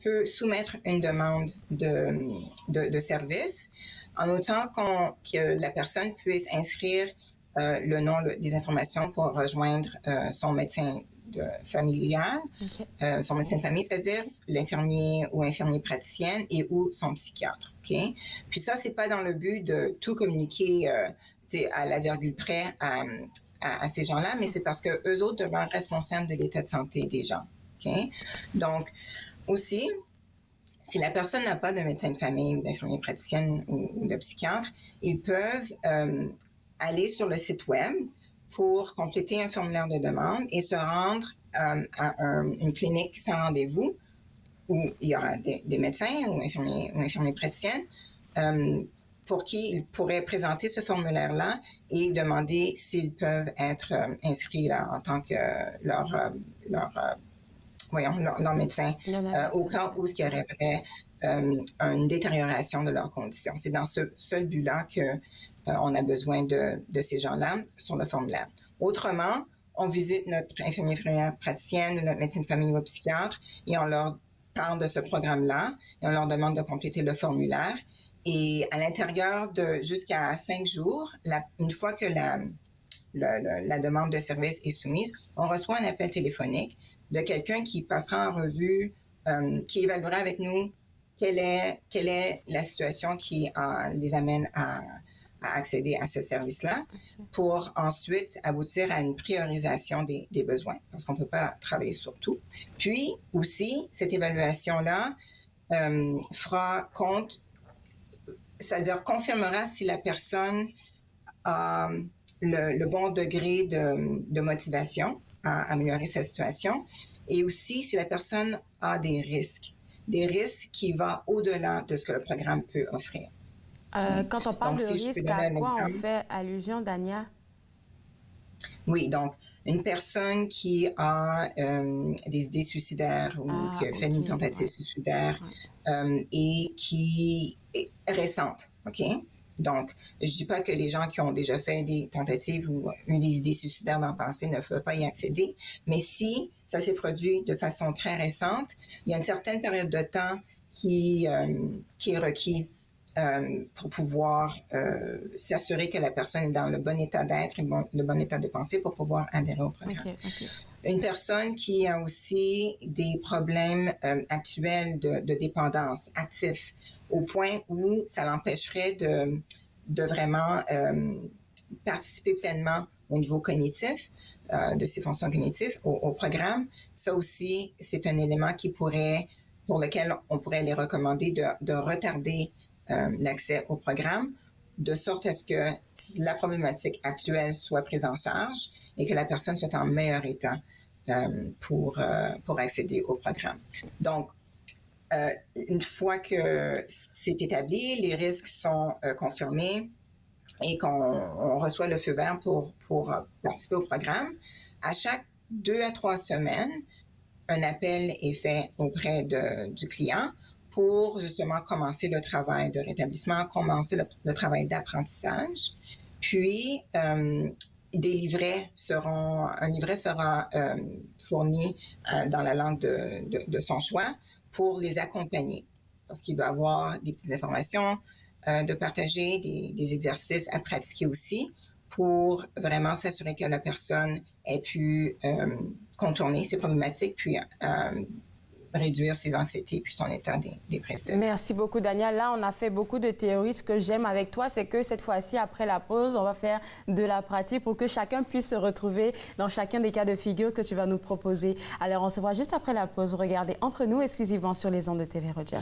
peut soumettre une demande de service, en autant que la personne puisse inscrire le nom, les informations pour rejoindre son médecin familial, son médecin de famille, c'est-à-dire l'infirmier ou infirmière praticienne et ou son psychiatre. Okay? Puis ça, c'est pas dans le but de tout communiquer à la virgule près à ces gens-là, mais c'est parce que eux autres demeurent responsables de l'état de santé des gens. Okay? Donc, aussi, si la personne n'a pas de médecin de famille ou d'infirmière praticienne ou de psychiatre, ils peuvent aller sur le site web pour compléter un formulaire de demande et se rendre à une clinique sans rendez-vous où il y aura des médecins ou infirmiers praticiennes pour qui ils pourraient présenter ce formulaire-là et demander s'ils peuvent être inscrits là, en tant que leur médecin au cas où il y aurait une détérioration de leurs conditions. C'est dans ce seul but-là on a besoin de ces gens-là sur le formulaire. Autrement, on visite notre infirmière praticienne ou notre médecin de famille ou psychiatre et on leur parle de ce programme-là et on leur demande de compléter le formulaire. Et à l'intérieur de jusqu'à 5 jours, une fois que la demande de service est soumise, on reçoit un appel téléphonique de quelqu'un qui passera en revue, qui évaluera avec nous quelle est la situation qui les amène à accéder à ce service-là pour ensuite aboutir à une priorisation des besoins, parce qu'on ne peut pas travailler sur tout. Puis aussi, cette évaluation-là fera compte, c'est-à-dire confirmera si la personne a le bon degré de motivation à améliorer sa situation, et aussi si la personne a des risques qui vont au-delà de ce que le programme peut offrir. Quand on parle de risque, à quoi on fait allusion, Dania? Oui, donc une personne qui a des idées suicidaires ou qui a fait une tentative suicidaire et qui est récente, OK? Donc, je ne dis pas que les gens qui ont déjà fait des tentatives ou eu des idées suicidaires dans le passé ne peuvent pas y accéder, mais si ça s'est produit de façon très récente, il y a une certaine période de temps qui est requis pour pouvoir s'assurer que la personne est dans le bon état d'être et le bon état de pensée pour pouvoir adhérer au programme. Une personne qui a aussi des problèmes actuels de dépendance actifs, au point où ça l'empêcherait de vraiment participer pleinement au niveau cognitif, de ses fonctions cognitives au programme. Ça aussi, c'est un élément pour lequel on pourrait les recommander de retarder l'accès au programme, de sorte à ce que la problématique actuelle soit prise en charge et que la personne soit en meilleur état pour accéder au programme. Donc, une fois que c'est établi, les risques sont confirmés et qu'on reçoit le feu vert pour participer au programme, à chaque 2 à 3 semaines, un appel est fait auprès du client pour justement commencer le travail de rétablissement, commencer le travail d'apprentissage. Puis, un livret sera fourni dans la langue de son choix pour les accompagner, parce qu'il va avoir des petites informations de partager, des exercices à pratiquer aussi pour vraiment s'assurer que la personne ait pu contourner ses problématiques, puis réduire ses anxiétés puis son état dépressif. Merci beaucoup, Dania. Là, on a fait beaucoup de théories. Ce que j'aime avec toi, c'est que cette fois-ci, après la pause, on va faire de la pratique pour que chacun puisse se retrouver dans chacun des cas de figure que tu vas nous proposer. Alors, on se voit juste après la pause. Regardez Entre nous, exclusivement sur les ondes de TV Rogers.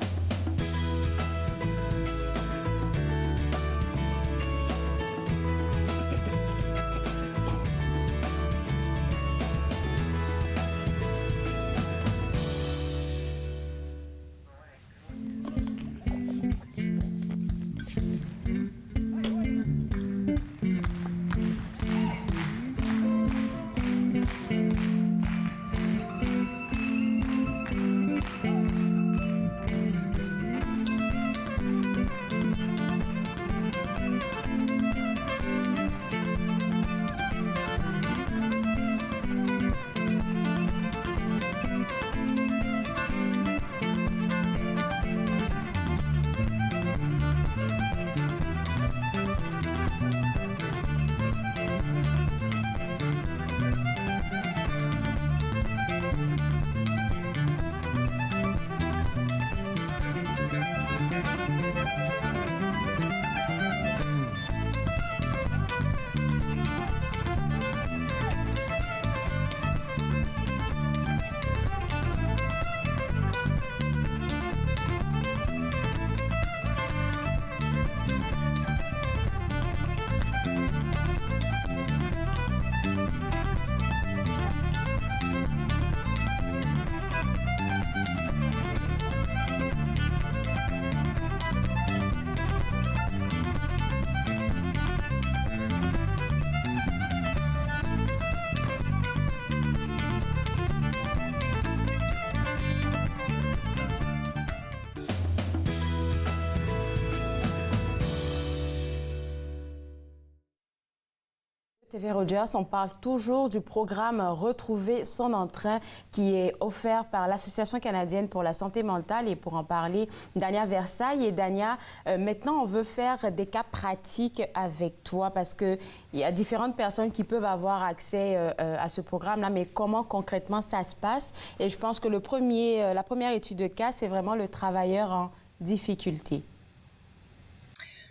TV Rogers, on parle toujours du programme Retrouver son entrain qui est offert par l'Association canadienne pour la santé mentale. Et pour en parler, Dania Versailles. Et Dania, maintenant, on veut faire des cas pratiques avec toi parce qu'il y a différentes personnes qui peuvent avoir accès à ce programme-là. Mais comment concrètement ça se passe? Et je pense que la première étude de cas, c'est vraiment le travailleur en difficulté.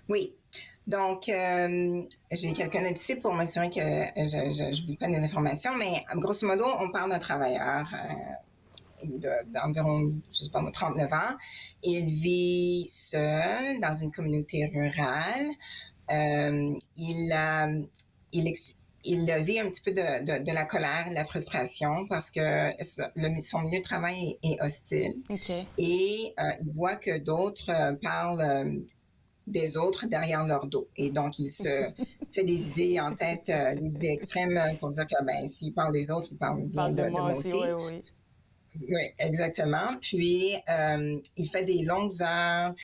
Oui. Donc, j'ai quelqu'un note ici pour m'assurer que je n'oublie pas des informations, mais grosso modo, on parle d'un travailleur d'environ, je sais pas, 39 ans. Il vit seul dans une communauté rurale. Il vit un petit peu de la colère, de la frustration parce que son milieu de travail est hostile. Okay. Et il voit que d'autres parlent des autres derrière leur dos. Et donc, il se fait des idées en tête, des idées extrêmes pour dire que s'il parle des autres, il parle bien de moi aussi. Oui. Oui, exactement. Puis, il fait des longues heures.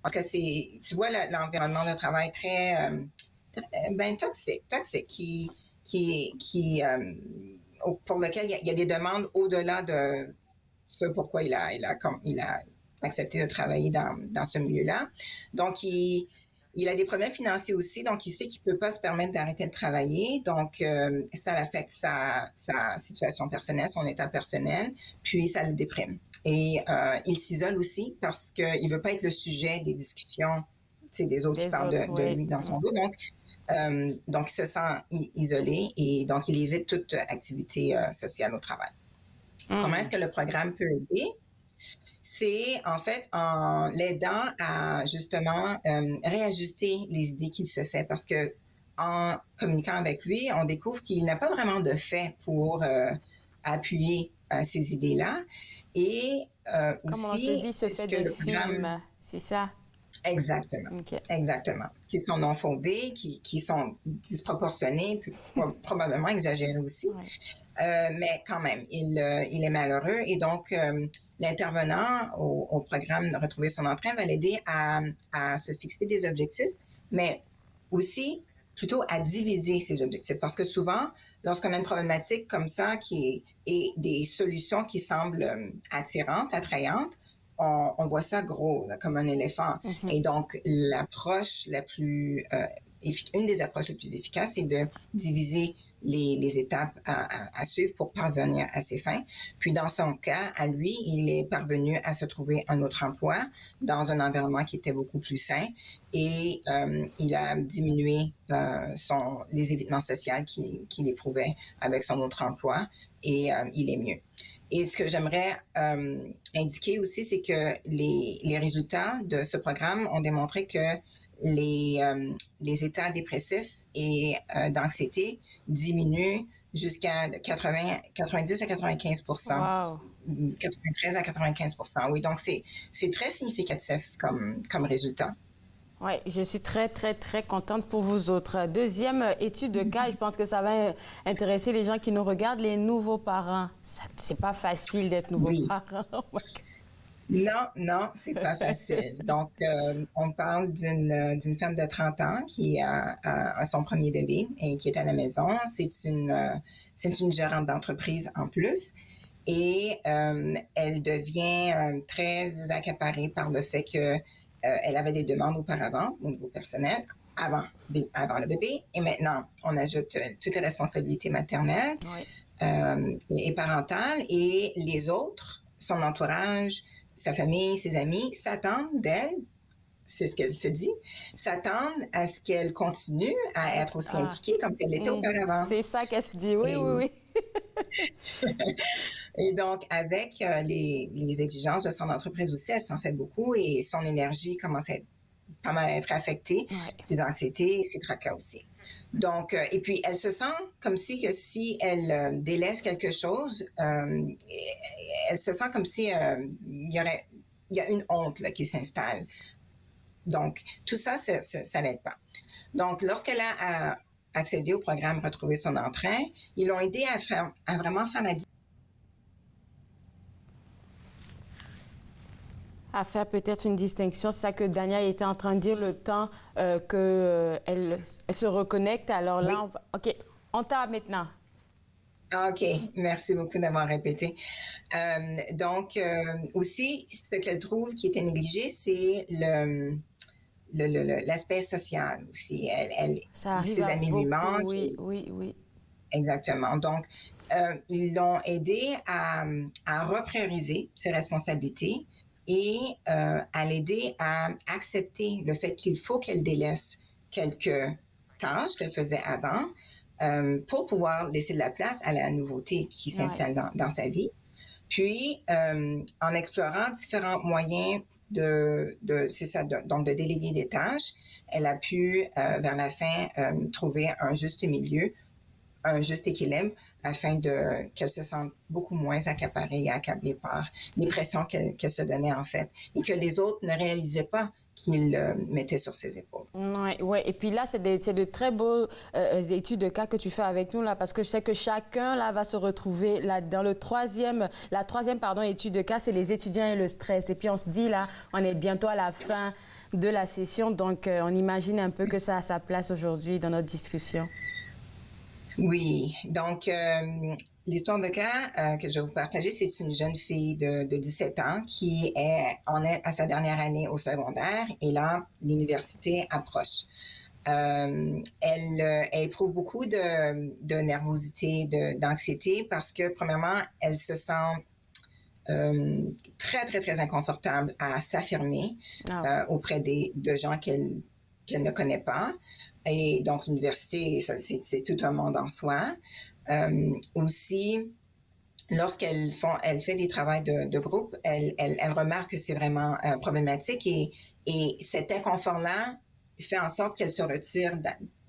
En tout cas, tu vois l'environnement de travail très toxique, pour lequel il y a des demandes au-delà de ce pourquoi il a accepté de travailler dans ce milieu-là. Donc, il a des problèmes financiers aussi, donc il sait qu'il ne peut pas se permettre d'arrêter de travailler. Donc, ça affecte sa situation personnelle, son état personnel, puis ça le déprime. Et il s'isole aussi parce qu'il ne veut pas être le sujet des discussions des autres qui parlent de lui dans son dos. Donc, il se sent isolé et donc il évite toute activité sociale au travail. Comment est-ce que le programme peut aider? C'est en fait en l'aidant à justement réajuster les idées qu'il se fait parce que en communiquant avec lui, on découvre qu'il n'a pas vraiment de fait pour appuyer ces idées-là. Et comme aussi, on se dit, se fait des films, c'est ça? Exactement. Okay. Exactement. Qui sont non fondés, qui sont disproportionnés, puis probablement exagérés aussi. Ouais. Mais quand même, il est malheureux. Et donc, l'intervenant au programme Retrouver son entrain va l'aider à se fixer des objectifs, mais aussi plutôt à diviser ses objectifs. Parce que souvent, lorsqu'on a une problématique comme ça et des solutions qui semblent attirantes, attrayantes, on voit ça gros, là, comme un éléphant. Mm-hmm. Et donc, une des approches les plus efficaces, c'est de diviser les étapes à suivre pour parvenir à ses fins. Puis dans son cas, à lui, il est parvenu à se trouver un autre emploi dans un environnement qui était beaucoup plus sain et il a diminué les évitements sociaux qu'il éprouvait avec son autre emploi et il est mieux. Et ce que j'aimerais indiquer aussi, c'est que les résultats de ce programme ont démontré que les états dépressifs et d'anxiété diminuent jusqu'à 90 à 95 wow. 93 à 95 oui. Donc, c'est très significatif comme résultat. Oui, je suis très, très, très contente pour vous autres. Deuxième étude de cas, je pense que ça va intéresser les gens qui nous regardent, les nouveaux parents. C'est pas facile d'être nouveau parent. Non, c'est pas facile. Donc, on parle d'une femme de 30 ans qui a son premier bébé et qui est à la maison. C'est une gérante d'entreprise en plus. Et elle devient très accaparée par le fait que elle avait des demandes auparavant au niveau personnel, avant le bébé. Et maintenant, on ajoute toutes les responsabilités maternelles et parentales. Et les autres, son entourage, sa famille, ses amis, s'attendent d'elle, c'est ce qu'elle se dit, s'attendent à ce qu'elle continue à être aussi impliquée comme elle l'était auparavant. C'est ça qu'elle se dit, oui. Et donc, avec les exigences de son entreprise aussi, elle s'en fait beaucoup et son énergie commence à pas mal être affectée, ses anxiétés, ses tracas aussi. Donc, et puis, elle se sent comme si elle délaisse quelque chose, elle se sent comme si il y a une honte là, qui s'installe. Donc, tout ça, ça l'aide pas. Donc, lorsqu'elle a accédé au programme Retrouver son entrain, ils l'ont aidé à vraiment faire la à faire peut-être une distinction, c'est ça que Dania était en train de dire, le temps qu'elle se reconnecte. Alors là, on tape maintenant. OK, merci beaucoup d'avoir répété. Donc, aussi, ce qu'elle trouve qui était négligé, c'est l'aspect social aussi. Ses amis lui manquent. Oui. Exactement. Donc, ils l'ont aidé à reprioriser ses responsabilités et à l'aider à accepter le fait qu'il faut qu'elle délaisse quelques tâches qu'elle faisait avant pour pouvoir laisser de la place à la nouveauté qui s'installe dans sa vie. Puis, en explorant différents moyens donc de déléguer des tâches, elle a pu, vers la fin, trouver un juste milieu, un juste équilibre, afin qu'elle se sente beaucoup moins accaparée et accablée par les pressions qu'elle se donnait, en fait, et que les autres ne réalisaient pas qu'il mettait sur ses épaules. Oui. Et puis là, c'est de très beaux études de cas que tu fais avec nous, là, parce que je sais que chacun, là, va se retrouver là, dans la troisième étude de cas, c'est les étudiants et le stress. Et puis, on se dit, là, on est bientôt à la fin de la session, donc on imagine un peu que ça a sa place aujourd'hui dans notre discussion. Oui, donc l'histoire de cas que je vais vous partager, c'est une jeune fille de 17 ans qui en est à sa dernière année au secondaire et là, l'université approche. Elle éprouve beaucoup de nervosité, d'anxiété parce que, premièrement, elle se sent très, très, très inconfortable à s'affirmer auprès de gens qu'elle ne connaît pas. Et donc, l'université, c'est tout un monde en soi. Aussi, lorsqu'elle fait des travaux de groupe, elle remarque que c'est vraiment problématique et cet inconfort-là fait en sorte qu'elle se retire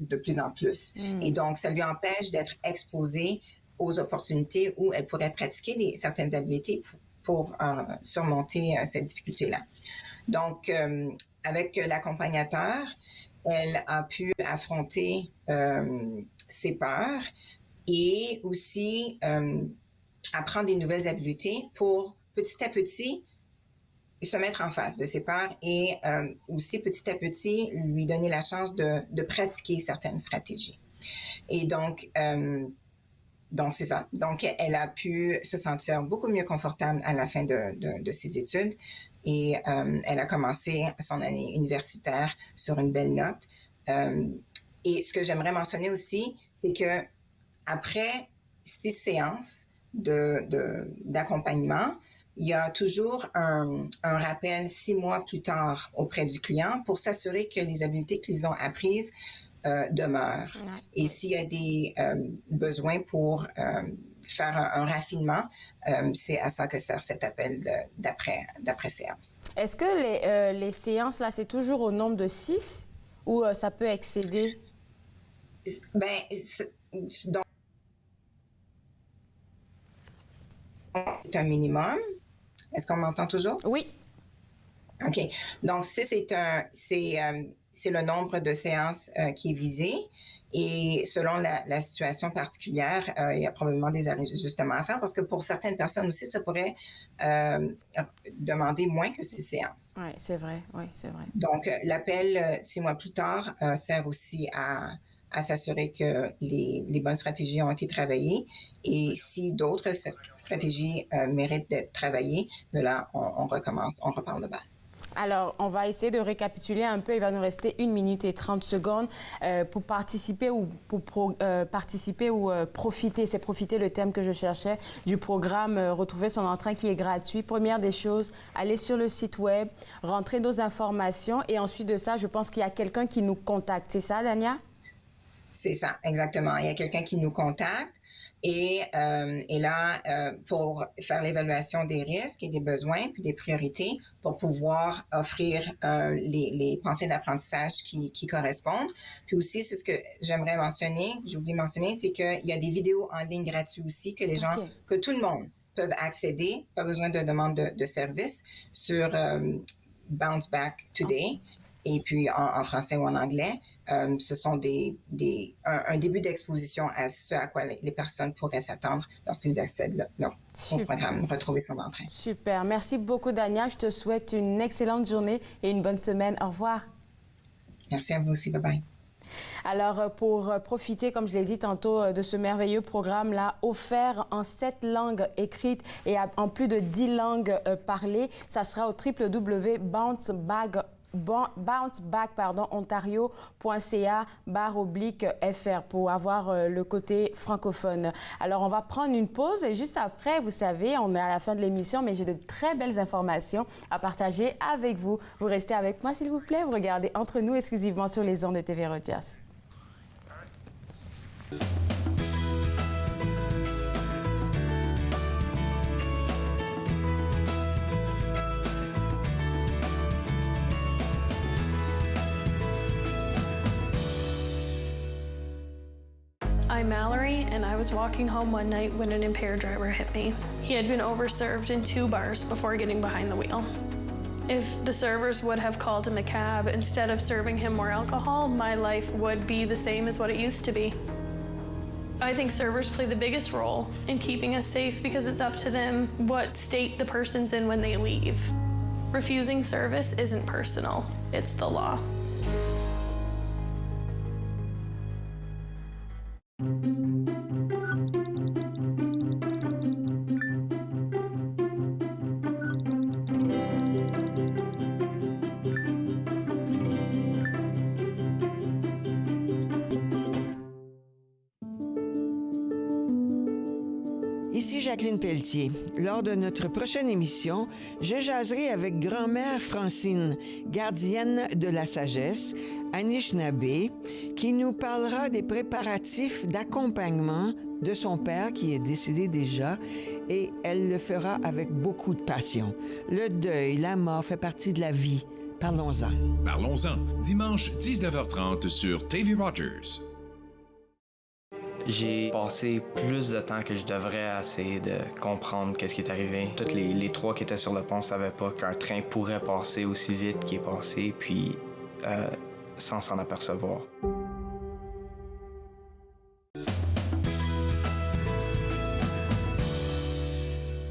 de plus en plus. Et donc, ça lui empêche d'être exposée aux opportunités où elle pourrait pratiquer certaines habiletés pour surmonter cette difficulté-là. Donc, avec l'accompagnateur, elle a pu affronter ses peurs et aussi apprendre des nouvelles habiletés pour petit à petit se mettre en face de ses peurs et aussi petit à petit lui donner la chance de pratiquer certaines stratégies. Et donc c'est ça. Donc, elle a pu se sentir beaucoup mieux confortable à la fin de ses études. Et elle a commencé son année universitaire sur une belle note. Et ce que j'aimerais mentionner aussi, c'est que après 6 séances d'accompagnement, il y a toujours un rappel 6 mois plus tard auprès du client pour s'assurer que les habiletés qu'ils ont apprises demeurent. Ouais. Et s'il y a des besoins pour faire un raffinement, c'est à ça que sert cet appel d'après-séance. Est-ce que les séances, là, c'est toujours au nombre de 6 ou ça peut excéder? Donc, c'est un minimum. Est-ce qu'on m'entend toujours? Oui. OK. Donc, 6, c'est le nombre de séances qui est visé. Et selon la situation particulière, il y a probablement des ajustements à faire parce que pour certaines personnes aussi, ça pourrait demander moins que 6 séances. Oui, c'est vrai. Oui, c'est vrai. Donc, l'appel 6 mois plus tard sert aussi à s'assurer que les bonnes stratégies ont été travaillées. Et si d'autres stratégies méritent d'être travaillées, là, on recommence, on repart le bal. Alors, on va essayer de récapituler un peu. Il va nous rester 1 minute et 30 secondes pour participer ou profiter. C'est profiter le thème que je cherchais du programme Retrouver son entrain qui est gratuit. Première des choses, aller sur le site web, rentrer nos informations et ensuite de ça, je pense qu'il y a quelqu'un qui nous contacte. C'est ça, Dania? C'est ça, exactement. Il y a quelqu'un qui nous contacte. Et là, pour faire l'évaluation des risques et des besoins, puis des priorités, pour pouvoir offrir les pensées d'apprentissage qui correspondent. Puis aussi, c'est ce que j'aimerais mentionner, j'ai oublié de mentionner, c'est qu'il y a des vidéos en ligne gratuites aussi que les gens, que tout le monde peut accéder, pas besoin de demande de service, sur Bounce Back Today. Et puis en français ou en anglais, ce sont un début d'exposition à ce à quoi les personnes pourraient s'attendre lorsqu'ils accèdent au programme Retrouver son entrain. Super. Merci beaucoup, Dania. Je te souhaite une excellente journée et une bonne semaine. Au revoir. Merci à vous aussi. Bye-bye. Alors, pour profiter, comme je l'ai dit tantôt, de ce merveilleux programme-là, offert en 7 langues écrites et en plus de 10 langues parlées, ça sera au www.bounceback.com. bounceback.ontario.ca/FR pour avoir le côté francophone. Alors, on va prendre une pause et juste après, vous savez, on est à la fin de l'émission, mais j'ai de très belles informations à partager avec vous. Vous restez avec moi, s'il vous plaît. Vous regardez Entre nous exclusivement sur les ondes de TV Rogers. I'm Mallory, and I was walking home one night when an impaired driver hit me. He had been overserved in 2 bars before getting behind the wheel. If the servers would have called him a cab instead of serving him more alcohol, my life would be the same as what it used to be. I think servers play the biggest role in keeping us safe because it's up to them what state the person's in when they leave. Refusing service isn't personal, it's the law. Ici Jacqueline Pelletier. Lors de notre prochaine émission, je jaserai avec grand-mère Francine, gardienne de la sagesse, Anishinaabe, qui nous parlera des préparatifs d'accompagnement de son père qui est décédé déjà, et elle le fera avec beaucoup de passion. Le deuil, la mort fait partie de la vie. Parlons-en. Parlons-en, dimanche 19h30 sur TV Rogers. J'ai passé plus de temps que je devrais à essayer de comprendre qu'est-ce qui est arrivé. Toutes les 3 qui étaient sur le pont ne savaient pas qu'un train pourrait passer aussi vite qu'il est passé, puis sans s'en apercevoir.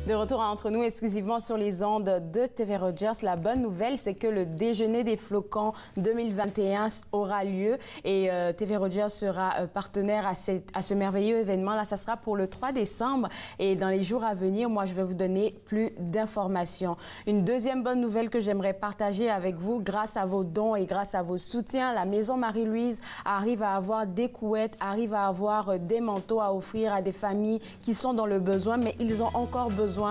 De retour entre nous exclusivement sur les ondes de TV Rogers. La bonne nouvelle, c'est que le déjeuner des flocons 2021 aura lieu et TV Rogers sera partenaire à ce merveilleux événement. Là, ça sera pour le 3 décembre et dans les jours à venir, moi, je vais vous donner plus d'informations. Une deuxième bonne nouvelle que j'aimerais partager avec vous, grâce à vos dons et grâce à vos soutiens, la Maison Marie-Louise arrive à avoir des couettes, arrive à avoir des manteaux à offrir à des familles qui sont dans le besoin, mais ils ont encore besoin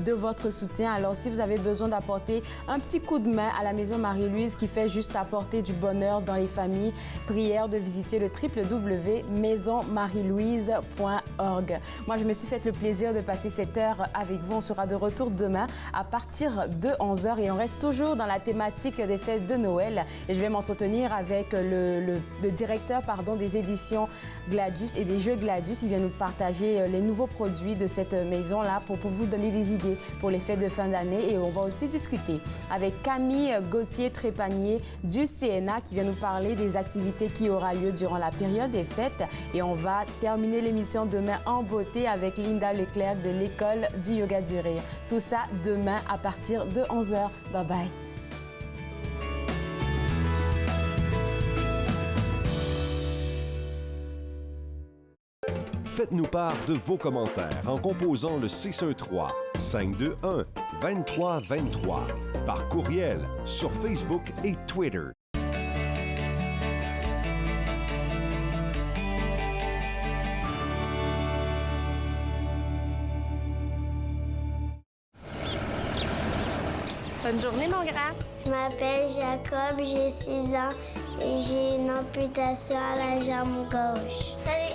de votre soutien. Alors, si vous avez besoin d'apporter un petit coup de main à la Maison Marie-Louise qui fait juste apporter du bonheur dans les familles, prière de visiter le www.maisonmarielouise.org. Moi, je me suis fait le plaisir de passer cette heure avec vous. On sera de retour demain à partir de 11h et on reste toujours dans la thématique des fêtes de Noël. Et je vais m'entretenir avec le directeur des éditions Gladius et des jeux Gladius. Il vient nous partager les nouveaux produits de cette maison-là pour vous donner des idées pour les fêtes de fin d'année. Et on va aussi discuter avec Camille Gauthier-Trépanier du CNA qui vient nous parler des activités qui aura lieu durant la période des fêtes. Et on va terminer l'émission demain en beauté avec Linda Leclerc de l'École du Yoga du Rire. Tout ça demain à partir de 11h. Bye bye. Faites-nous part de vos commentaires en composant le 613-521-2323 par courriel sur Facebook et Twitter. Bonne journée, mon grand. Je m'appelle Jacob, j'ai 6 ans et j'ai une amputation à la jambe gauche. Salut!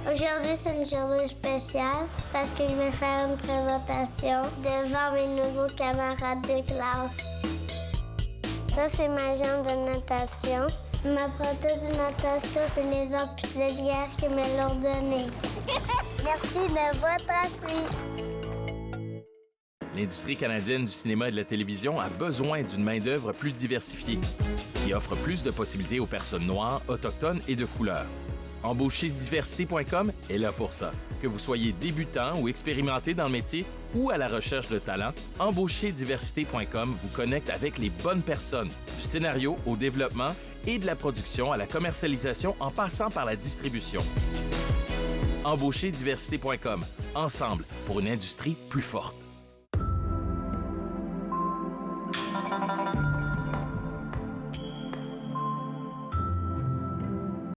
Aujourd'hui, c'est une journée spéciale parce que je vais faire une présentation devant mes nouveaux camarades de classe. Ça, c'est ma jambe de natation. Ma prothèse de natation, c'est les amputés de guerre qui me l'ont donnée. Merci de votre appui. L'industrie canadienne du cinéma et de la télévision a besoin d'une main-d'œuvre plus diversifiée, qui offre plus de possibilités aux personnes noires, autochtones et de couleur. Embaucherdiversité.com est là pour ça. Que vous soyez débutant ou expérimenté dans le métier ou à la recherche de talent, Embaucherdiversité.com vous connecte avec les bonnes personnes, du scénario au développement et de la production à la commercialisation en passant par la distribution. Embaucherdiversité.com, ensemble pour une industrie plus forte.